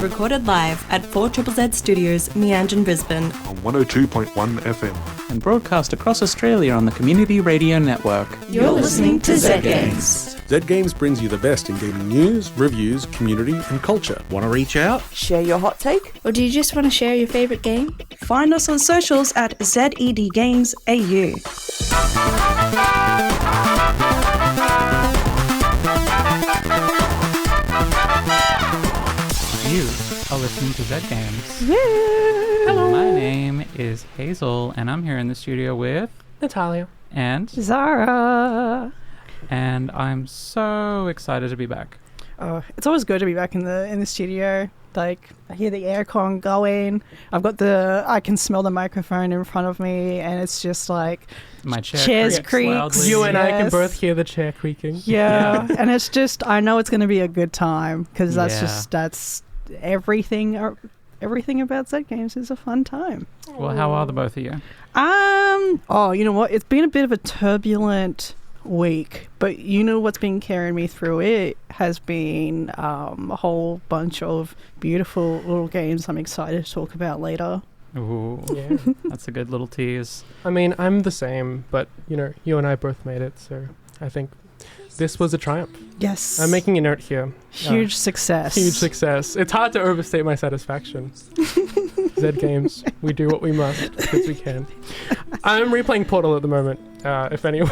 recorded live at 4ZZZ Studios, Meanjin, Brisbane. On 102.1 FM. And broadcast across Australia on the Community Radio Network. You're listening to Zed Games. Zed Games brings you the best in gaming news, reviews, community and culture. Want to reach out? Share your hot take? Or do you just want to share your favourite game? Find us on socials at Zed Games AU. You are listening to Zed Games. Yeah. Hello. My name is Hazel, and I'm here in the studio with Natalia and Zahra. And I'm so excited to be back. Oh, it's always good to be back in the studio. Like, I hear the aircon going. I can smell the microphone in front of me, and it's just like My chairs creaks. loudly. You and I can both hear the chair creaking. Yeah, and it's just, I know it's going to be a good time because that's everything about Zed Games is a fun time. Well, how are the both of you? You know what? It's been a bit of a turbulent week, but you know what's been carrying me through it has been a whole bunch of beautiful little games I'm excited to talk about later. Ooh, Yeah. that's a good little tease. I mean, I'm the same, but, you and I both made it, so I think this was a triumph. Yes. I'm making a note here. Huge success. Huge success. It's hard to overstate my satisfaction. Zed Games, we do what we must because we can. I'm replaying Portal at the moment, if anyone...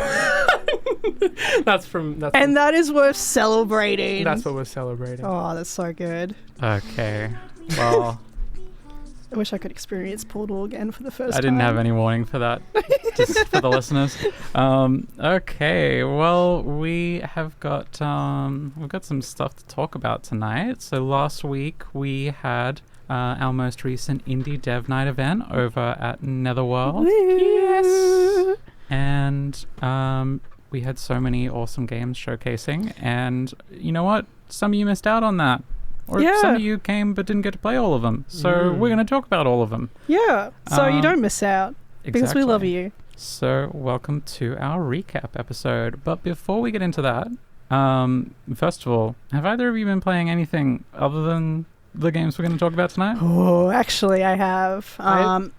And that is worth celebrating. That's what we're celebrating. Oh, that's so good. Okay, well... I wish I could experience Portal again for the first time. I didn't have any warning for that, just for the listeners. Okay, well, we've got some stuff to talk about tonight. So last week we had our most recent Indie Dev Night event over at Netherworld. Woo! Yes! And we had so many awesome games showcasing, and you know what? Some of you missed out on that. Or some of you came but didn't get to play all of them. So we're going to talk about all of them. Yeah, so you don't miss out. Because we love you. So welcome to our recap episode. But before we get into that, first of all, have either of you been playing anything other than the games we're going to talk about tonight? Oh, actually I have. So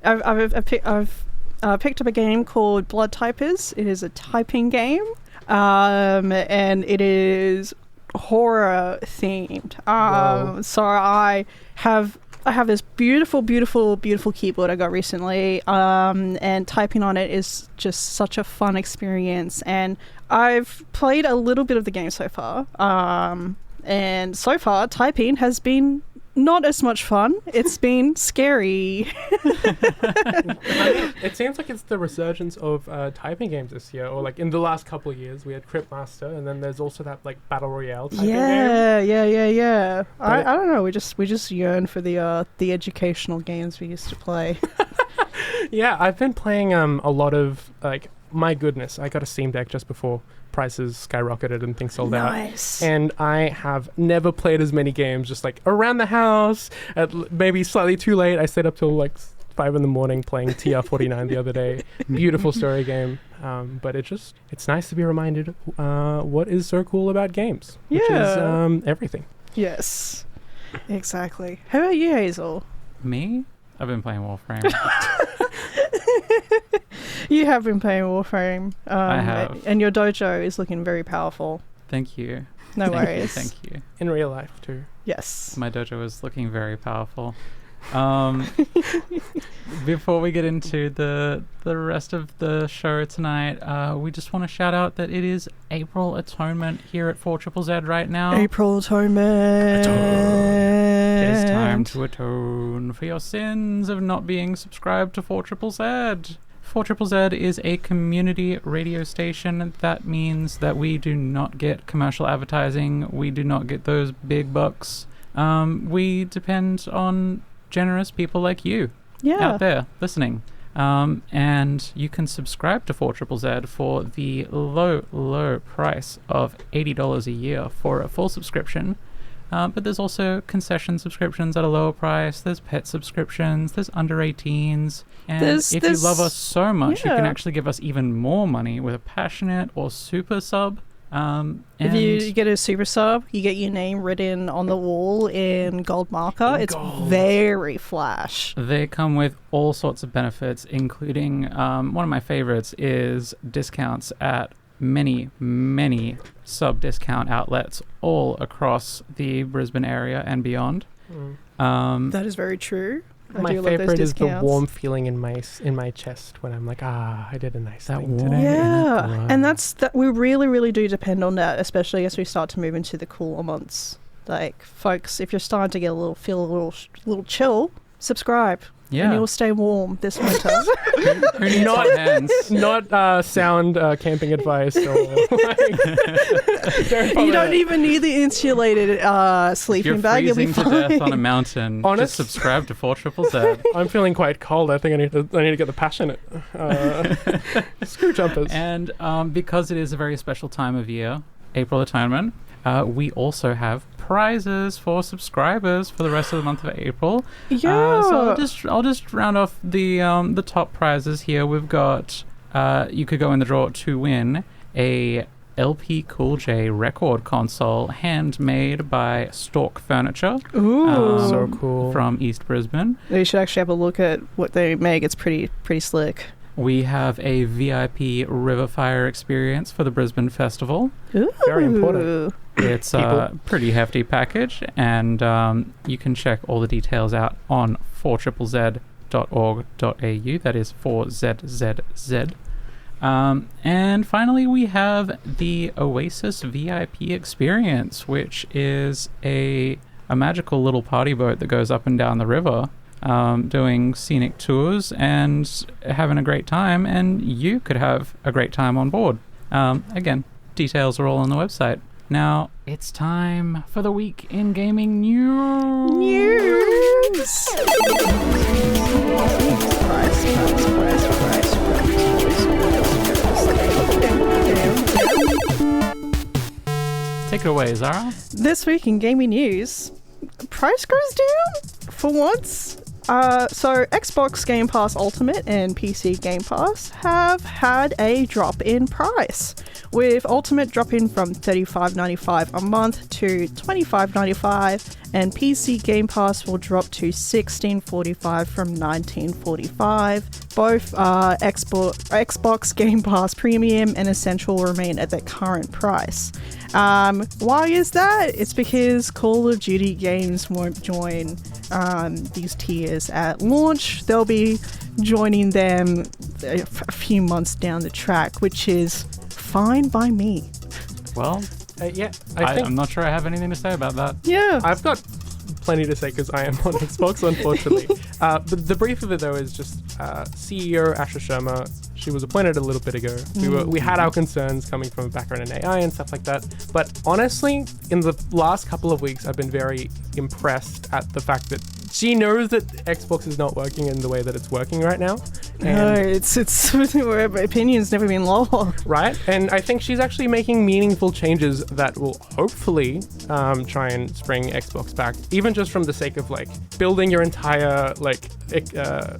I've picked up a game called Blood Typers. It is a typing game. And it is horror themed. So I have this beautiful keyboard I got recently, and typing on it is just such a fun experience. And I've played a little bit of the game so far, and so far typing has been not as much fun. It's been scary. It seems like it's the resurgence of typing games this year, or like in the last couple of years. We had Cryptmaster, and then there's also that like battle royale typing game. Yeah. I don't know. We just yearn for the educational games we used to play. Yeah, I've been playing a lot of like. My goodness, I got a Steam Deck just before prices skyrocketed and things sold out. Nice. And I have never played as many games just like around the house, maybe slightly too late. I stayed up till like 5 a.m. playing TR49 the other day. Beautiful story game. But it's nice to be reminded what is so cool about games, which is everything. Yes, exactly. How about you, Hazel? Me? I've been playing Warframe. You have been playing Warframe. I have. And your dojo is looking very powerful. Thank you. No worries. Thank you. In real life, too. Yes. My dojo is looking very powerful. Before we get into the rest of the show tonight, we just want to shout out that it is April Atonement here at 4ZZZ right now. April Atonement. It is time to atone for your sins of not being subscribed to 4ZZZ. 4ZZZ is a community radio station. That means that we do not get commercial advertising. We do not get those big bucks. We depend on generous people like you out there listening. And you can subscribe to 4ZZZ for the low price of $80 a year for a full subscription. But there's also concession subscriptions at a lower price. There's pet subscriptions. There's under 18s. And if you love us so much, you can actually give us even more money with a passionate or super sub. And If you get a super sub, you get your name written on the wall in gold marker. It's very flash. they come with all sorts of benefits, including one of my favorites is discounts at many sub-discount outlets all across the Brisbane area and beyond. That is very true. I My do love those favorite is the discounts. warm feeling in my chest when I'm like, I did a nice That thing warm today. Yeah, and that's that. We really do depend on that, especially as we start to move into the cooler months. Like, folks, if you're starting to get a little chill, subscribe. Yeah. And you'll stay warm this winter. Who needs hot hands? Not sound camping advice or You don't even need the insulated sleeping You're bag. You'll be freezing to fine. death on a mountain. Honest- Just subscribe to 4ZZZ. I'm feeling quite cold. I think I need to get the passionate screw jumpers. And because it is a very special time of year, April Atonement, we also have prizes for subscribers for the rest of the month of April. Yeah. So I'll just round off the top prizes here. We've got you could go in the draw to win a LP Cool J record console handmade by Stork Furniture. Ooh. So cool. From East Brisbane. You should actually have a look at what they make. It's pretty slick. We have a VIP Riverfire experience for the Brisbane Festival. Ooh. Very important. It's a pretty hefty package, and you can check all the details out on 4ZZZ.org.au. That is 4ZZZ. And finally, we have the Oasis VIP experience, which is a magical little party boat that goes up and down the river, doing scenic tours and having a great time, and you could have a great time on board. Again, details are all on the website. Now, it's time for the week in gaming news. Take it away, Zahra. This week in gaming news, price goes down for once. So Xbox Game Pass Ultimate and PC Game Pass have had a drop in price, with Ultimate dropping from $35.95 a month to $25.95, and PC Game Pass will drop to $16.45 from $19.45. Both Xbox Game Pass Premium and Essential remain at their current price. Why is that? It's because Call of Duty games won't join these tiers at launch. They'll be joining them a few months down the track, which is fine by me. Well, Yeah, I think I'm not sure I have anything to say about that. Yeah. I've got plenty to say because I am on Xbox, unfortunately. But the brief of it, though, is just CEO Asha Sharma. She was appointed a little bit ago. We had our concerns coming from a background in AI and stuff like that. But honestly, in the last couple of weeks, I've been very impressed at the fact that she knows that Xbox is not working in the way that it's working right now. No, it's where my opinion's never been lower. Right? And I think she's actually making meaningful changes that will hopefully try and spring Xbox back, even just from the sake of like building your entire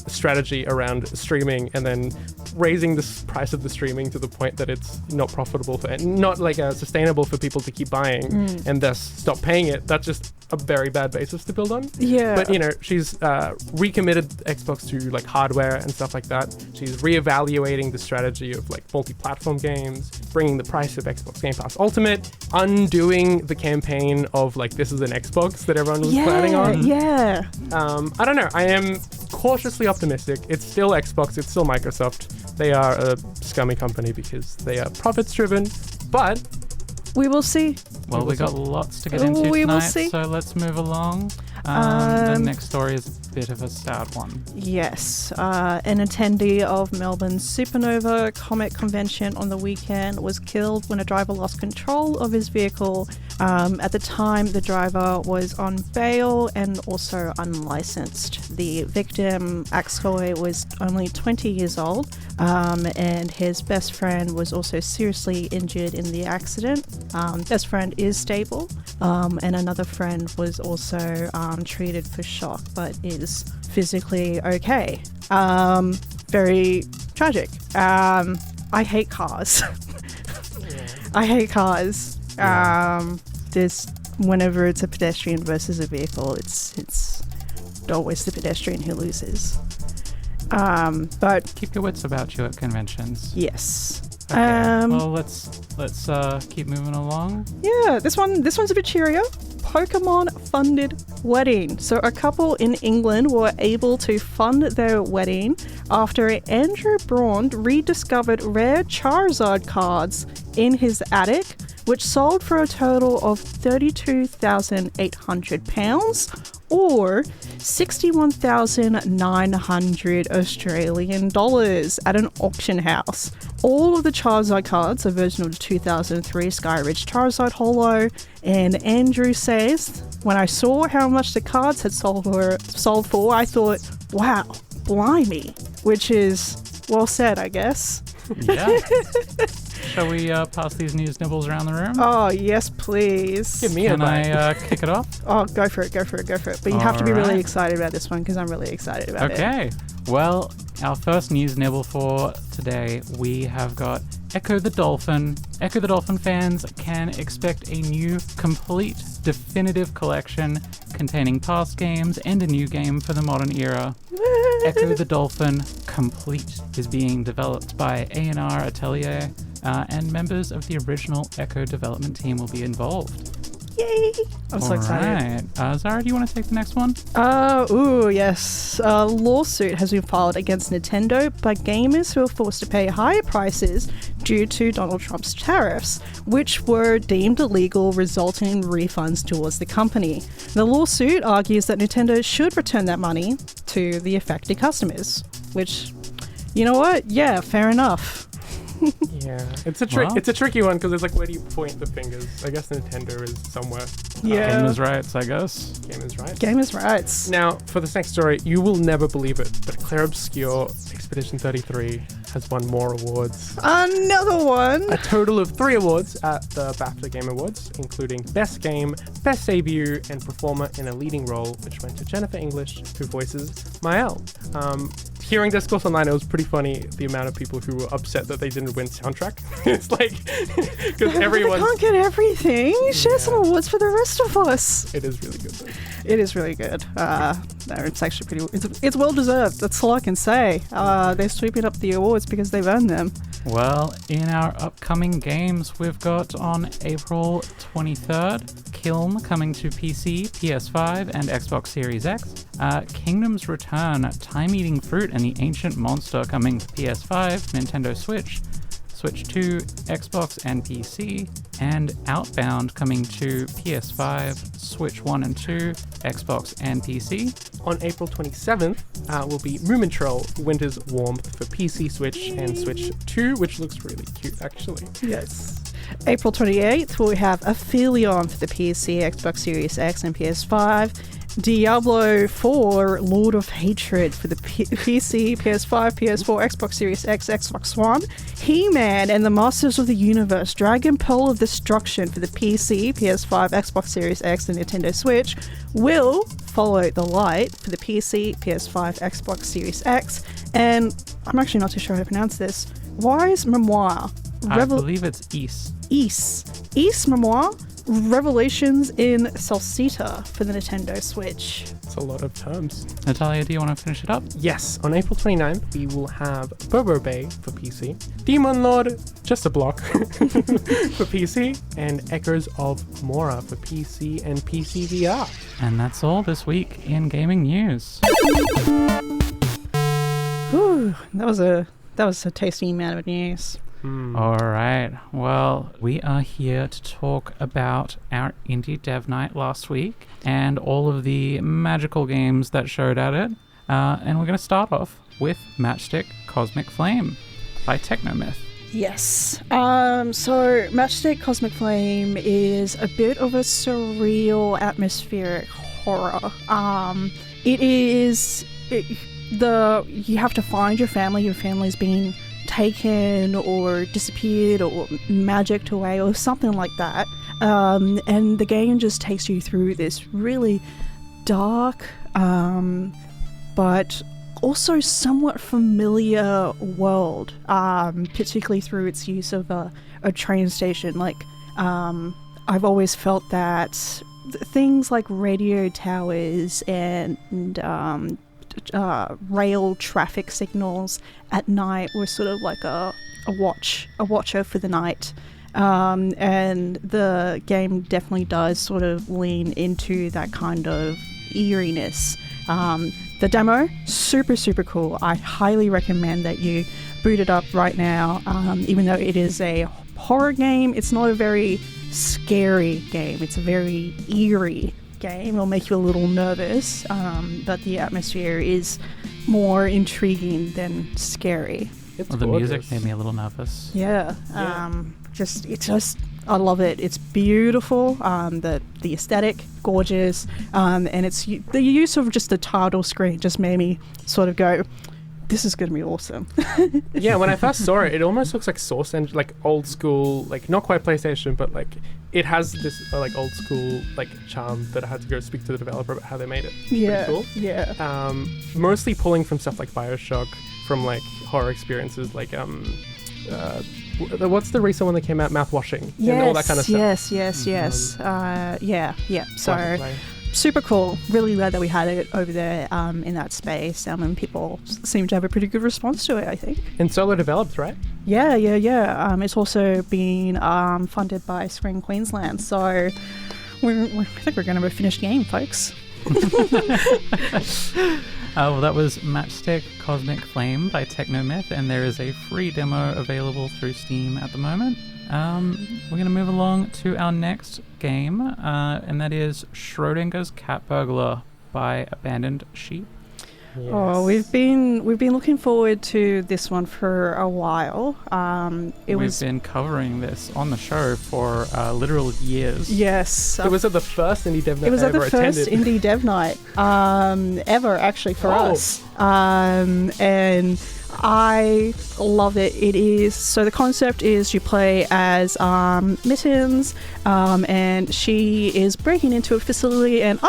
strategy around streaming and then raising the price of the streaming to the point that it's not profitable not sustainable for people to keep buying and thus stop paying it. That's just a very bad basis to build on. Yeah. But she's recommitted Xbox to like hardware and stuff like that. She's reevaluating the strategy of like multi-platform games, bringing the price of Xbox Game Pass Ultimate, undoing the campaign of like this is an Xbox that everyone was planning on. Yeah. I don't know. I am cautiously optimistic. It's still Xbox. It's still Microsoft. They are a scummy company because they are profits driven, but We will see. Well, we got lots to get into We will tonight, see. so let's move along. The next story is a bit of a sad one. Yes, an attendee of Melbourne's Supernova Comic Convention on the weekend was killed when a driver lost control of his vehicle. At the time, the driver was on bail and also unlicensed. The victim, Axoy, was only 20 years old, and his best friend was also seriously injured in the accident. Best friend is stable, and another friend was also treated for shock, but is physically okay. Very tragic. I hate cars. I hate cars. There's whenever it's a pedestrian versus a vehicle, it's always the pedestrian who loses. But Keep your wits about you at conventions. yes. Okay. Well, let's keep moving along. Yeah, this one's a bit cheerier. Pokemon funded wedding. So a couple in England were able to fund their wedding after Andrew Braun rediscovered rare Charizard cards in his attic, which sold for a total of £32,800 or 61,900 Australian dollars at an auction house. All of the Charizard cards are version of the 2003 Sky Ridge Charizard Holo, and Andrew says, when I saw how much the cards had sold for, I thought, wow, blimey, which is well said, I guess. Yeah. Shall we pass these news nibbles around the room? Oh, yes, please. Give me a Can bite. I kick it off? Oh, go for it. But you have to be really Alright. excited about this one because I'm really excited about it. Okay. Well, our first news nibble for today, we have got Echo the Dolphin. Echo the Dolphin fans can expect a new, complete, definitive collection containing past games and a new game for the modern era. Echo the Dolphin Complete is being developed by A&R Atelier, and members of the original Echo development team will be involved. Yay! I'm so excited. Alright. Zahra, do you want to take the next one? Yes. A lawsuit has been filed against Nintendo by gamers who are forced to pay higher prices due to Donald Trump's tariffs, which were deemed illegal, resulting in refunds towards the company. The lawsuit argues that Nintendo should return that money to the affected customers, which, you know what? Yeah, fair enough. Yeah, it's a tricky one because it's like, where do you point the fingers? I guess Nintendo is somewhere. Yeah. Gamers' rights, I guess. Gamers' rights. Gamers' rights. Now, for this next story, you will never believe it, but Claire Obscure Expedition 33 has won more awards. Another one. A total of 3 awards at the BAFTA Game Awards, including Best Game, Best Debut, and Performer in a Leading Role, which went to Jennifer English, who voices Mael. Hearing discourse online, it was pretty funny the amount of people who were upset that they didn't win soundtrack. It's like, because everyone can't get everything. Share some awards for the rest of us. It is really good though. It is really good. No, it's actually pretty. It's well deserved. That's all I can say. They're sweeping up the awards because they've earned them. Well, in our upcoming games, we've got on April 23rd, Kiln coming to PC, PS5, and Xbox Series X. Kingdom's Return, Time-Eating Fruit and the Ancient Monster coming to PS5, Nintendo Switch, Switch 2, Xbox and PC, and Outbound coming to PS5, Switch 1 and 2, Xbox and PC. On April 27th will be Moomintroll Winter's Warmth for PC, Switch, and Switch 2, which looks really cute actually. Yes. April 28th, we have Aphelion for the PC, Xbox Series X, and PS5. Diablo 4 Lord of Hatred for the PC, PS5, PS4, Xbox Series X, Xbox One. He-Man and the Masters of the Universe Dragon Pearl of Destruction for the PC, PS5, Xbox Series X, and Nintendo Switch will follow the light for the PC, PS5, Xbox Series X, and I'm actually not too sure how to pronounce this. Wise Memoir. I believe it's East. East Memoir. Revelations in Salsita for the Nintendo Switch. It's a lot of terms. Natalia, do you want to finish it up? Yes, on April 29th, we will have Bobo Bay for PC, Demon Lord, just a block, for PC, and Echoes of Mora for PC and PC VR. And that's all this week in gaming news. Whew, that was a tasty amount of news. All right. Well, we are here to talk about our Indie Dev Night last week and all of the magical games that showed at it. And we're going to start off with Matchstick Cosmic Flame by TechnoMyth. Yes. So Matchstick Cosmic Flame is a bit of a surreal atmospheric horror. You have to find your family. Your family's been taken or disappeared or magicked away or something like that, and the game just takes you through this really dark but also somewhat familiar world, particularly through its use of a train station. Like, I've always felt that things like radio towers and rail traffic signals at night were sort of like a watcher for the night. And the game definitely does sort of lean into that kind of eeriness. The demo, super, super cool. I highly recommend that you boot it up right now. Even though it is a horror game, it's not a very scary game. It's a very eerie game. It'll make you a little nervous, but the atmosphere is more intriguing than scary. The music made me a little nervous. Yeah. I love it. It's beautiful. The aesthetic, gorgeous, and it's the use of just the title screen just made me sort of go, this is going to be awesome. Yeah, when I first saw it, it almost looks like Source Engine, like old school, like not quite PlayStation, but like it has this like old school like charm that I had to go speak to the developer about how they made it. Yeah, pretty cool. Yeah. Mostly pulling from stuff like BioShock, from like horror experiences, like what's the recent one that came out, Mouthwashing, and all that kind of stuff. Yes. Yeah. So super cool. Really glad that we had it over there in that space. And people seem to have a pretty good response to it, I think. And solo developed, right? Yeah. It's also been funded by Screen Queensland. So I think we're going to have a finished game, folks. Well, that was Matchstick Cosmic Flame by TechnoMyth, and there is a free demo available through Steam at the moment. We're going to move along to our next game, and that is Schrodinger's Cat Burglar by Abandoned Sheep. Yes. Oh, we've been looking forward to this one for a while. We've been covering this on the show for literal years. Yes, it was at the first indie dev night. It was at the first indie dev night ever, actually, for us. And I love it. It is, so the concept is you play as Mittens, and she is breaking into a facility, and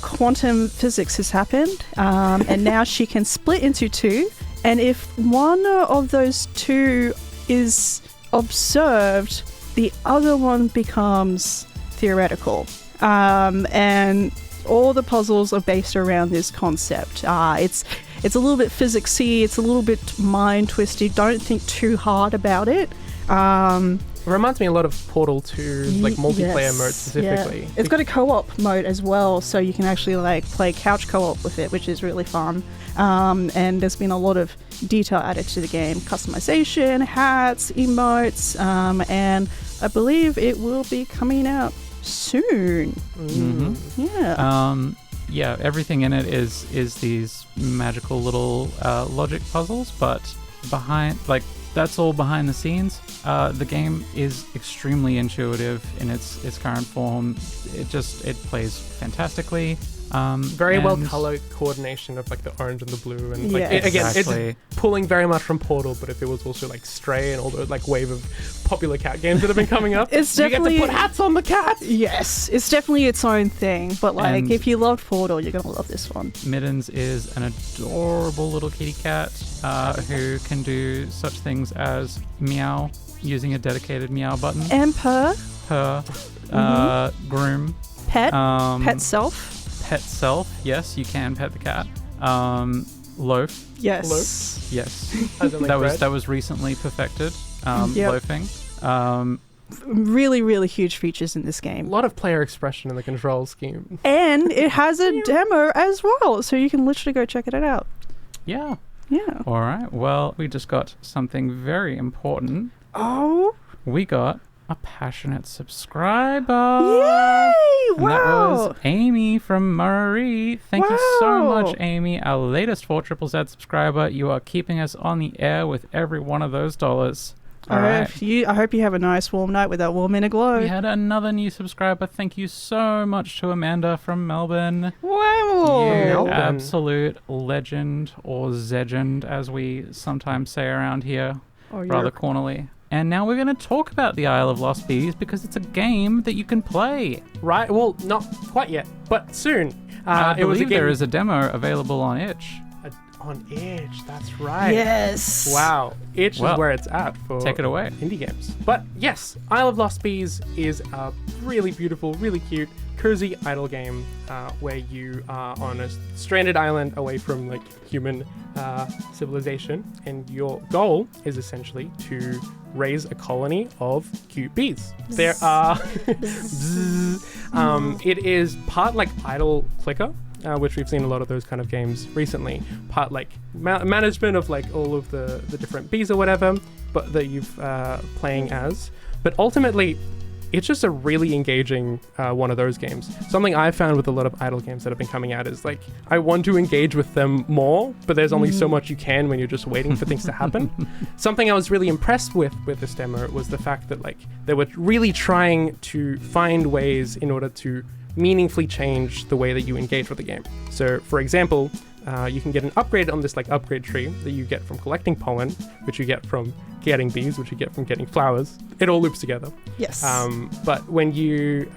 quantum physics has happened, and now she can split into two, and if one of those two is observed, the other one becomes theoretical. And all the puzzles are based around this concept. It's a little bit physicsy, it's a little bit mind twisty. Don't think too hard about it. It reminds me a lot of Portal 2, like multiplayer mode specifically. Yeah. It's got a co-op mode as well, so you can actually like play couch co-op with it, which is really fun. And there's been a lot of detail added to the game, customization, hats, emotes, and I believe it will be coming out soon. Mm-hmm. Yeah, everything in it is these magical little logic puzzles, but that's all behind the scenes. The game is extremely intuitive in its current form. It plays fantastically. Very well color coordination of like the orange and the blue, and like exactly. It's pulling very much from Portal, but if it was also like Stray and all the like wave of popular cat games that have been coming up, it's you definitely, get to put hats on the cats. Yes, it's definitely its own thing. But like, if you loved Portal, you're gonna love this one. Mittens is an adorable little kitty cat who can do such things as meow using a dedicated meow button, and purr, groom, pet self. Pet self, yes, you can pet the cat. Loaf, yes, Loaf? Yes. Like that was recently perfected. Loafing. Really, really huge features in this game. A lot of player expression in the control scheme, and it has a demo as well, so you can literally go check it out. Yeah. All right. Well, we just got something very important. Oh. We got a passionate subscriber. Yay! And that was Amy from Murray. Thank you so much, Amy, our latest 4ZZZ subscriber. You are keeping us on the air with every one of those dollars. All right. I hope you have a nice warm night with that warm inner glow. We had another new subscriber. Thank you so much to Amanda from Melbourne. Wow. You absolute legend, or Zegend, as we sometimes say around here, rather cornily. And now we're going to talk about the Isle of Lost Bees because it's a game that you can play. Right? Well, not quite yet, but soon. I It was a believe there game is a demo available on itch. on itch. That's right. Yes. Wow. Itch Well, is where it's at for take it away. indie games. But yes, Isle of Lost Bees is a really beautiful, really cute, cozy idle game where you are on a stranded island away from like human civilization, and your goal is essentially to raise a colony of cute bees. There are it is part like idle clicker, which we've seen a lot of those kind of games recently, part like management of like all of the different bees or whatever, but that you've playing as. But ultimately, it's just a really engaging one of those games. Something I've found with a lot of idle games that have been coming out is like, I want to engage with them more, but there's only so much you can when you're just waiting for things to happen. Something I was really impressed with this demo was the fact that like they were really trying to find ways in order to meaningfully change the way that you engage with the game. So for example, you can get an upgrade on this like upgrade tree that you get from collecting pollen, which you get from getting bees, which you get from getting flowers. It all loops together. Yes. But when you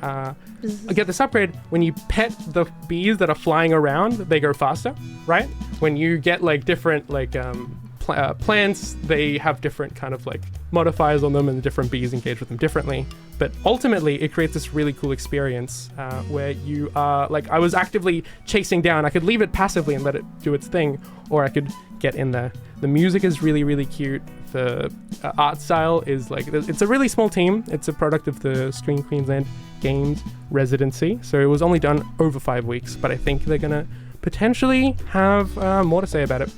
get this upgrade, when you pet the bees that are flying around, they go faster, right? When you get like different like plants, they have different kind of like modifiers on them, and the different bees engage with them differently. But ultimately, it creates this really cool experience where you are like, I was actively chasing down. I could leave it passively and let it do its thing, or I could get in there. The music is really, really cute. The art style is like, it's a really small team. It's a product of the Screen Queensland Games residency. So it was only done over 5 weeks, but I think they're going to potentially have more to say about it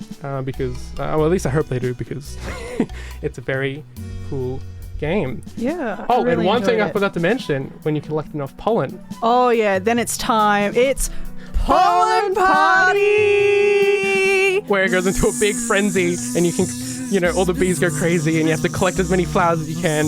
because, well, at least I hope they do, because it's a very cool game. Yeah. Oh, I really and one thing enjoyed I it. forgot to mention, when you collect enough pollen. Oh yeah, then it's time. It's pollen party. Where it goes into a big frenzy, and you can, you know, all the bees go crazy, and you have to collect as many flowers as you can.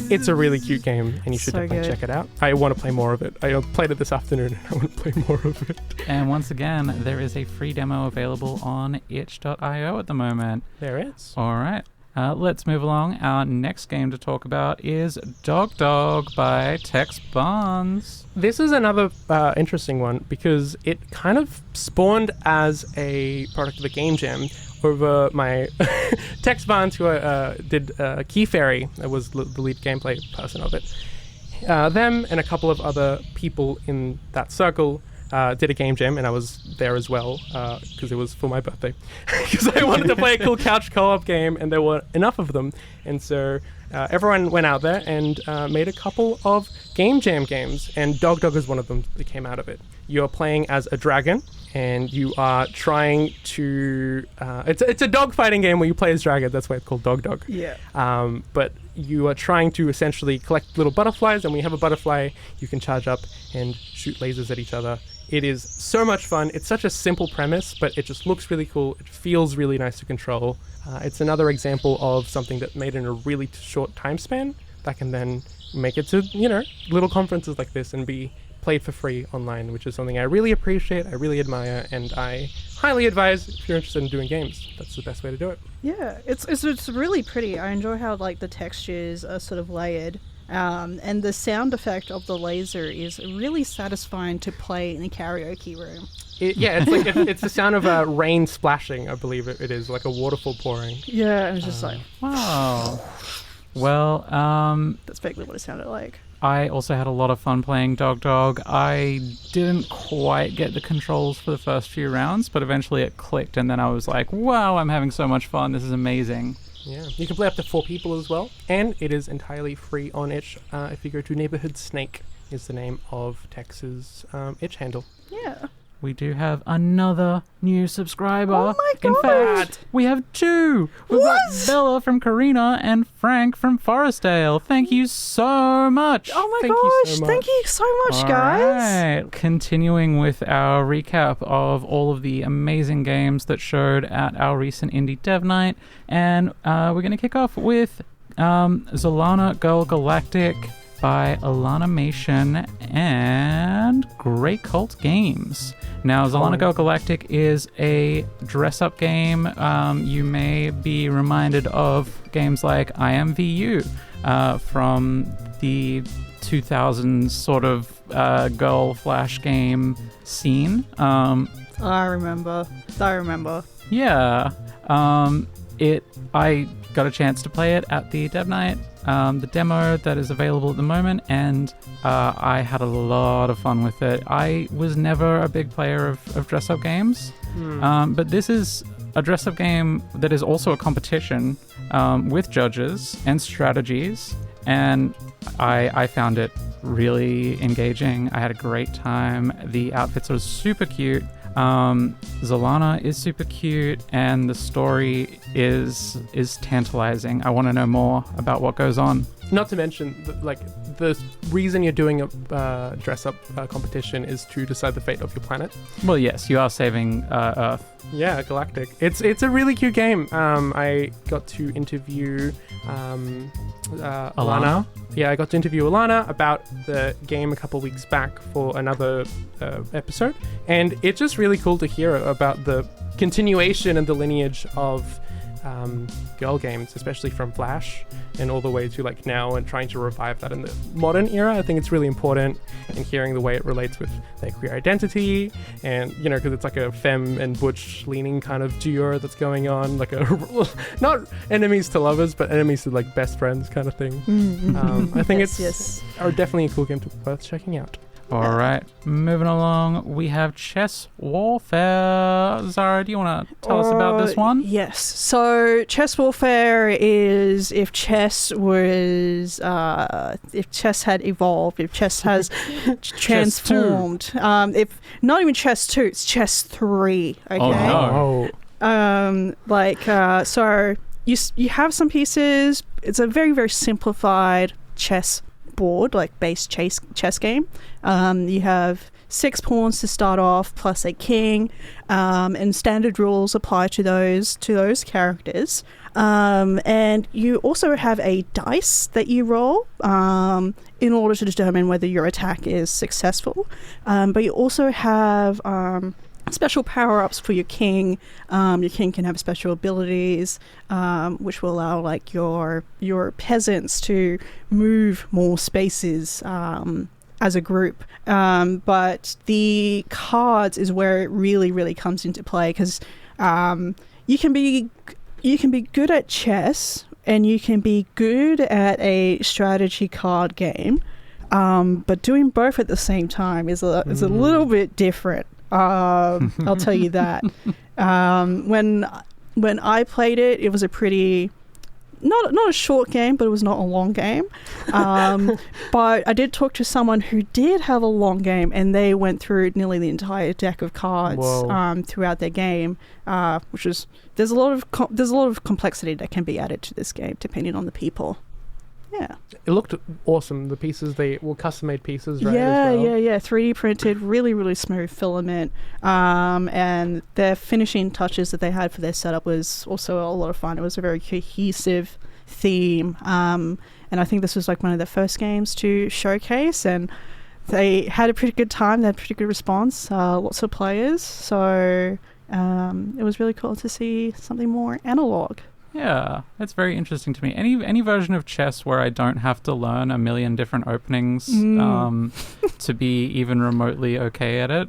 It's a really cute game, and you should So definitely good. check it out. I want to play more of it. I played it this afternoon, and I want to play more of it. And once again, there is a free demo available on itch.io at the moment. There it is. All right. Let's move along. Our next game to talk about is Dog Dog by Tex Barnes. This is another interesting one because it kind of spawned as a product of a game jam over my Tex Barnes, who did Key Fairy, was the lead gameplay person of it. Them and a couple of other people in that circle did a game jam, and I was there as well because it was for my birthday, because I wanted to play a cool couch co-op game, and there were enough of them, and so everyone went out there and made a couple of game jam games, and Dog Dog is one of them that came out of it. You're playing as a dragon, and you are trying to it's a dog fighting game where you play as dragon. That's why it's called Dog Dog. Yeah. But you are trying to essentially collect little butterflies, and when you have a butterfly, you can charge up and shoot lasers at each other. It is so much fun. It's such a simple premise, but it just looks really cool. It feels really nice to control. It's another example of something that made in a really short time span that can then make it to, you know, little conferences like this and be played for free online, which is something I really appreciate, I really admire, and I highly advise if you're interested in doing games. That's the best way to do it. Yeah, it's really pretty. I enjoy how like the textures are sort of layered. And the sound effect of the laser is really satisfying to play in a karaoke room. It's like it's the sound of rain splashing, I believe it is, like a waterfall pouring. Yeah, and it's just like, Wow. Well, that's vaguely what it sounded like. I also had a lot of fun playing Dog Dog. I didn't quite get the controls for the first few rounds, but eventually it clicked, and then I was like, wow, I'm having so much fun. This is amazing. Yeah, you can play up to 4 people as well, and it is entirely free on itch. If you go to Neighborhood Snake is the name of Tex's itch handle. Yeah. We do have another new subscriber. Oh my In gosh. fact, we have 2. We've got Bella from Carina and Frank from Forestdale. Thank you so much. Oh my Thank you gosh, so thank you so much, guys. Alright, continuing with our recap of all of the amazing games that showed at our recent Indie Dev Night. And we're going to kick off with Zolana Girl Galactic by Alanamation and Grey Cult Games. Now, Zolana Girl Galactic is a dress-up game. You may be reminded of games like I Am VU from the 2000s sort of girl flash game scene. I remember. Yeah. I got a chance to play it at the Dev Night, the demo that is available at the moment, and I had a lot of fun with it. I was never a big player of dress-up games, but this is a dress-up game that is also a competition with judges and strategies, and I found it really engaging. I had a great time. The outfits are super cute. Zolana is super cute, and the story is tantalizing. I want to know more about what goes on. Not to mention, the reason you're doing a dress-up competition is to decide the fate of your planet. Well, yes, you are saving Earth. Yeah, Galactic. It's a really cute game. I got to interview Alana. Yeah, I got to interview Alana about the game a couple weeks back for another episode, and it's just really cool to hear about the continuation and the lineage of girl games, especially from Flash and all the way to like now, and trying to revive that in the modern era. I think it's really important, and hearing the way it relates with their queer identity, and because it's like a femme and butch leaning kind of duo that's going on, like a not enemies to lovers but enemies to like best friends kind of thing. I think it's definitely a cool game worth checking out. All right, moving along, we have Chess Warfare. Zahra, do you want to tell us about this one? Yes. So Chess Warfare is if chess had evolved, if chess has transformed. If not even chess 2, it's chess 3. Okay. Oh no. So you have some pieces. It's a very, very simplified chess board, like base chess game. You have 6 pawns to start off plus a king, and standard rules apply to those characters. And you also have a dice that you roll in order to determine whether your attack is successful. But you also have special power-ups for your king. Your king can have special abilities, which will allow like your peasants to move more spaces as a group. But the cards is where it really, really comes into play, because you can be good at chess and you can be good at a strategy card game, but doing both at the same time is a little bit different. I'll tell you that. When I played it, it was a pretty not a short game, but it was not a long game. But I did talk to someone who did have a long game, and they went through nearly the entire deck of cards throughout their game, which is there's a lot of complexity that can be added to this game depending on the people. Yeah. It looked awesome. The pieces, they were custom-made pieces, right? Yeah. 3D printed, really, really smooth filament. And their finishing touches that they had for their setup was also a lot of fun. It was a very cohesive theme. And I think this was like one of their first games to showcase, and they had a pretty good time. They had a pretty good response, lots of players. So it was really cool to see something more analog. Yeah, that's very interesting to me. Any version of chess where I don't have to learn a million different openings to be even remotely okay at it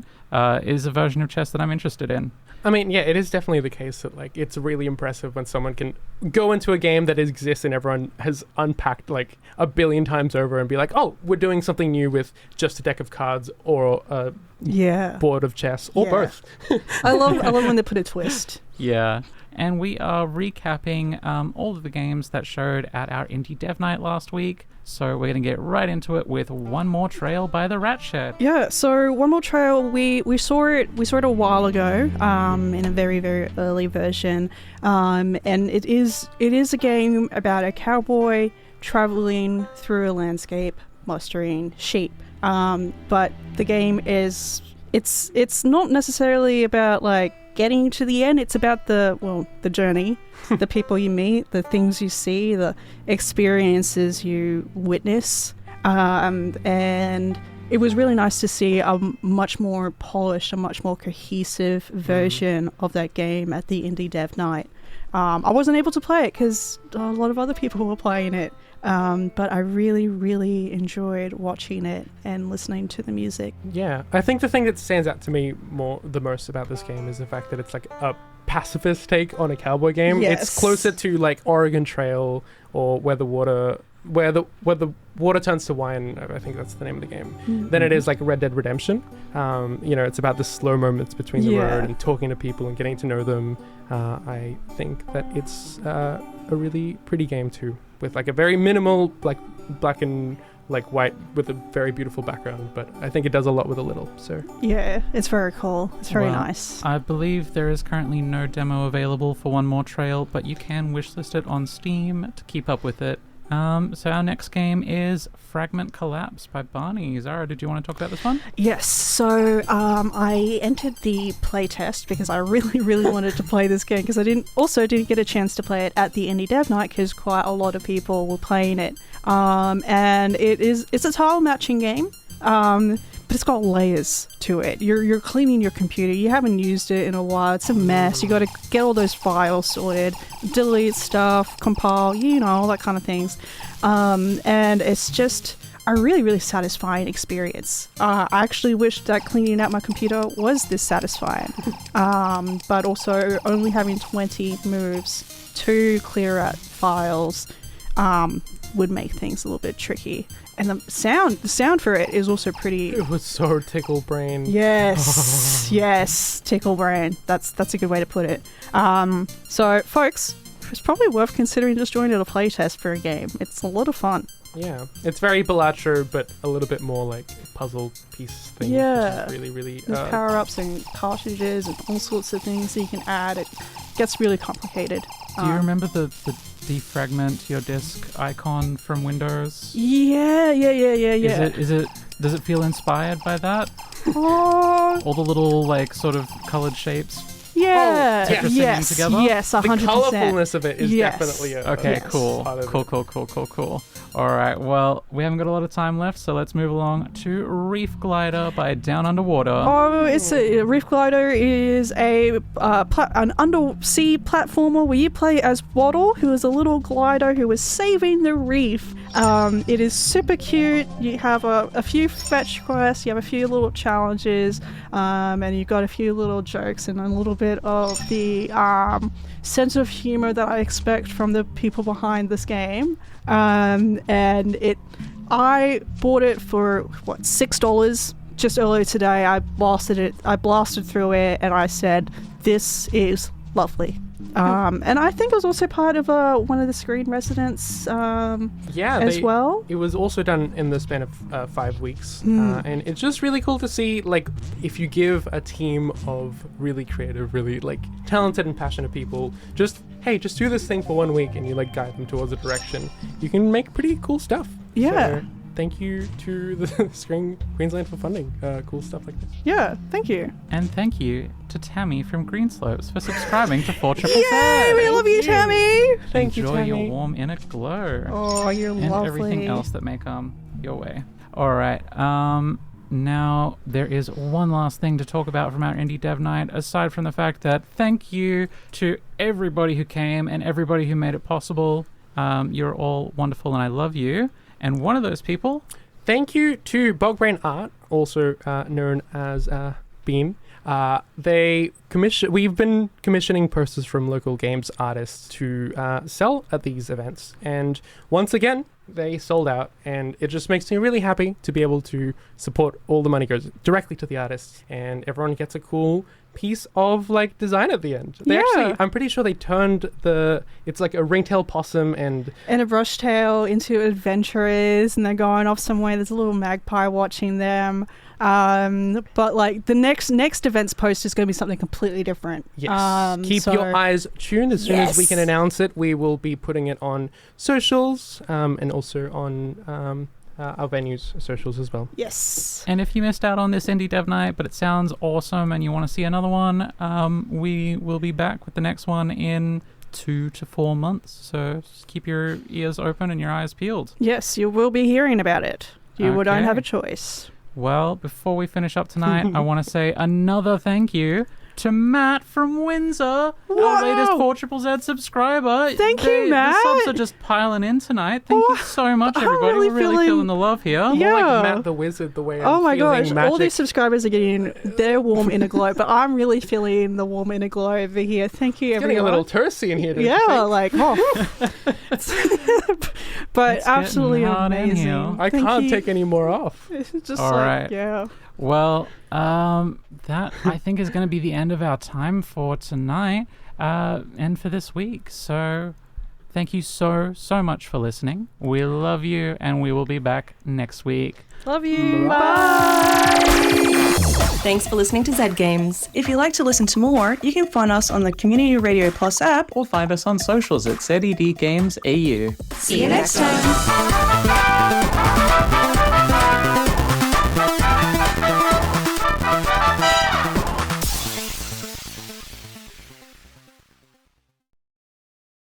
is a version of chess that I'm interested in. I mean, yeah, it is definitely the case that like it's really impressive when someone can go into a game that exists and everyone has unpacked like a billion times over and be like, oh, we're doing something new with just a deck of cards or a board of chess or both. I love when they put a twist. Yeah. And we are recapping all of the games that showed at our Indie Dev Night last week. So we're going to get right into it with One More Trail by the Rat Shed. Yeah, so One More Trail, we saw it a while ago in a very, very early version. And it is a game about a cowboy traveling through a landscape, mustering sheep. But the game is it's not necessarily about like getting to the end. It's about the journey, the people you meet, the things you see, the experiences you witness, and it was really nice to see a much more polished, a much more cohesive version of that game at the Indie Dev Night. I wasn't able to play it because a lot of other people were playing it, But I really, really enjoyed watching it and listening to the music. Yeah, I think the thing that stands out to me the most about this game is the fact that it's like a pacifist take on a cowboy game. Yes. It's closer to like Oregon Trail or where the water turns to wine, I think that's the name of the game, than it is like Red Dead Redemption. It's about the slow moments between the road and talking to people and getting to know them. I think that it's a really pretty game too, with like a very minimal like black and like white with a very beautiful background, but I think it does a lot with a little. So yeah, it's very cool. It's very nice. I believe there is currently no demo available for One More Trail, but you can wishlist it on Steam to keep up with it. So our next game is Fragment Collapse by Barney. Zahra, did you want to talk about this one? Yes, so I entered the playtest because I really, really wanted to play this game because I didn't get a chance to play it at the Indie Dev Night because quite a lot of people were playing it. And it's a tile matching game, but it's got layers to it. You're cleaning your computer. You haven't used it in a while. It's a mess. You got to get all those files sorted, delete stuff, compile, all that kind of things. And it's just a really, really satisfying experience. I actually wish that cleaning out my computer was this satisfying. But also only having 20 moves to clear out files would make things a little bit tricky. And the sound for it is also pretty... It was so tickle brain. Yes, yes, tickle brain. That's a good way to put it. So, folks, it's probably worth considering just joining a playtest for a game. It's a lot of fun. Yeah, it's very Balatro, but a little bit more like puzzle piece thing. Yeah, which is really, really... There's power-ups and cartridges and all sorts of things that you can add. It gets really complicated. Do you remember the defragment your disk icon from Windows? Yeah. Does it feel inspired by that? Oh. All the little like sort of colored shapes. Yeah. Yes. Together? Yes. 100%. The colorfulness of it is definitely Cool. All right. Well, we haven't got a lot of time left, so let's move along to Reefglider by Down Underwater. Oh, Reefglider is an undersea platformer where you play as Waddle, who is a little glider who is saving the reef. It is super cute. You have a few fetch quests, you have a few little challenges, and you've got a few little jokes and a little bit of the sense of humor that I expect from the people behind this game. I bought it for $6 just earlier today. I blasted through it and I said, this is lovely. And I think it was also part of one of the Screen residents as well. It was also done in the span of 5 weeks. And it's just really cool to see, like, if you give a team of really creative, really, like, talented and passionate people just do this thing for 1 week and you, like, guide them towards a direction, you can make pretty cool stuff. Yeah. So, thank you to the Screen Queensland for funding cool stuff like this. Yeah, thank you. And thank you to Tammy from Greenslopes for subscribing to 4 Triple Z. Yay, we love you, Tammy. Thank you, Enjoy Tammy. your warm inner glow. Oh, you're and lovely. And everything else that may come your way. All right. Now, there is one last thing to talk about from our Indie Dev Night, aside from the fact that thank you to everybody who came and everybody who made it possible. You're all wonderful and I love you. And one of those people... Thank you to Bogbrain Art, also known as Beam. We've been commissioning posters from local games artists to sell at these events. And once again, they sold out. And it just makes me really happy to be able to support. All the money goes directly to the artists. And everyone gets a cool piece of like design at the end. I'm pretty sure they turned it's like a ringtail possum and a brushtail into adventurers, and they're going off somewhere. There's a little magpie watching them. But like the next event's post is going to be something completely different. Yes. Keep your eyes tuned. As soon as we can announce it, we will be putting it on socials and also on our venues socials as well. Yes. And if you missed out on this Indie Dev Night, but it sounds awesome and you want to see another one, we will be back with the next one in 2 to 4 months. So just keep your ears open and your eyes peeled. Yes, you will be hearing about it. You don't have a choice. Well, before we finish up tonight, I want to say another thank you to Matt from Windsor, our latest 4ZZZ subscriber. Thank you, Matt. The subs are just piling in tonight. Thank you so much, I'm everybody. really We're really feeling the love here. Yeah. More like Matt the Wizard, the way I'm Oh my feeling gosh, magic. all these subscribers are getting their warm inner glow, but I'm really feeling the warm inner glow over here. Thank you, Getting a everyone. little toursy in here. Don't you Yeah, think? like, but It's absolutely getting hot in amazing. here. I Thank can't you. take any more off. It's just All like, right. yeah. Well, that I think is going to be the end of our time for tonight and for this week. So thank you so much for listening. We love you, and we will be back next week. Love you. Thanks for listening to Zed Games. If you'd like to listen to more, you can find us on the Community Radio Plus app. Or find us on socials at ZED Games AU. See you next time.